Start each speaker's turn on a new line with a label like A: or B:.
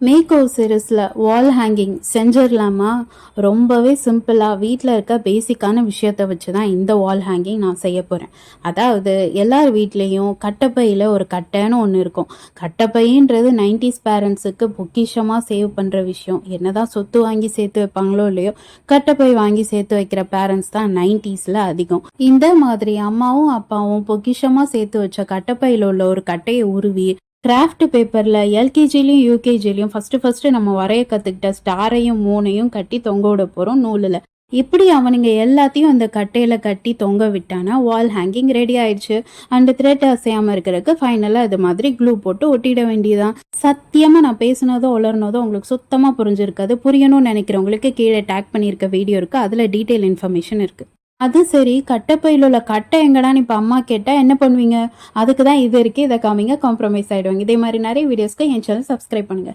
A: Make over சீரிஸில் வால் hanging செஞ்சிடலாமா? ரொம்பவே சிம்பிளாக வீட்டில் இருக்க பேசிக்கான விஷயத்தை வச்சு தான் இந்த வால் ஹேங்கிங் நான் செய்ய போகிறேன். அதாவது எல்லார் வீட்லேயும் கட்டைப்பையில் ஒரு கட்டைன்னு ஒன்று இருக்கும். கட்டைப்பைன்றது 90s பேரண்ட்ஸுக்கு பொக்கிஷமாக சேவ் பண்ணுற விஷயம். என்னதான் சொத்து வாங்கி சேர்த்து வைப்பாங்களோ இல்லையோ, கட்டைப்பை வாங்கி சேர்த்து வைக்கிற பேரண்ட்ஸ் தான் 90ஸில் அதிகம். இந்த மாதிரி அம்மாவும் அப்பாவும் பொக்கிஷமாக சேர்த்து வச்ச கட்டைப்பையில் உள்ள ஒரு கட்டையை உருவி கிராஃப்ட் பேப்பரில் எல்கேஜிலையும் யூகேஜிலையும் ஃபஸ்ட்டு நம்ம வரைய கற்றுக்கிட்ட ஸ்டாரையும் மூணையும் கட்டி தொங்க விட போகிறோம் நூலில். இப்படி அவனுங்க எல்லாத்தையும் அந்த கட்டையில் கட்டி தொங்க விட்டானா வால் ஹேங்கிங் ரெடி ஆயிடுச்சு. அண்ட் த்ரெட் அசையாமல் இருக்கிறதுக்கு ஃபைனலாக இது மாதிரி க்ளூ போட்டு ஒட்டிட வேண்டியதான். சத்தியமாக நான் பேசுனதோ உளர்னதோ உங்களுக்கு சுத்தமாக புரிஞ்சிருக்காது. புரியணும்னு நினைக்கிறவங்களுக்கு கீழே டேக் பண்ணியிருக்க வீடியோ இருக்குது, அதில் டீட்டெயில் இன்ஃபர்மேஷன் இருக்குது. அது சரி, கட்டைப்பையில் உள்ள கட்டை எங்கடான்னு இப்போ அம்மா கேட்டால் என்ன பண்ணுவீங்க? அதுக்கு தான் இது இருக்குது, இதை காமிங்க, காம்ப்ரமைஸ் ஆகிடுவாங்க. இதே மாதிரி நிறைய வீடியோஸ்க்கு என் சேனல் சப்ஸ்கிரைப் பண்ணுங்கள்.